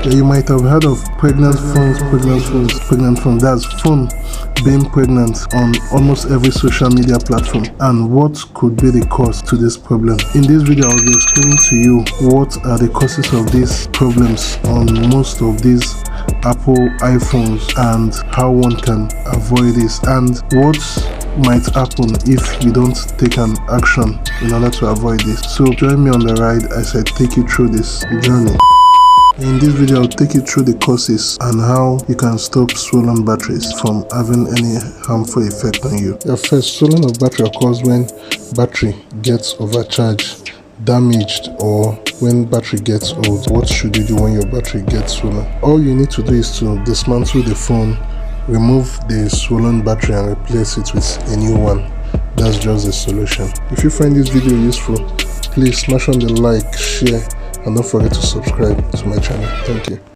Yeah, you might have heard of pregnant phones. That's phone being pregnant on almost every social media platform, and what could be the cause to this problem. In this video, I'll be explaining to you what are the causes of these problems on most of these Apple iPhones and how one can avoid this, and what might happen if you don't take an action in order to avoid this. So join me on the ride as I take you through this journey. In this video, I'll take you through the causes and how you can stop swollen batteries from having any harmful effect on you. The first, swelling of battery occurs when battery gets overcharged, damaged, or when battery gets old. What should you do when your battery gets swollen? All you need to do is to dismantle the phone, remove the swollen battery and replace it with a new one. That's just the solution. If you find this video useful, please smash on the like, share, and don't forget to subscribe to my channel. Thank you.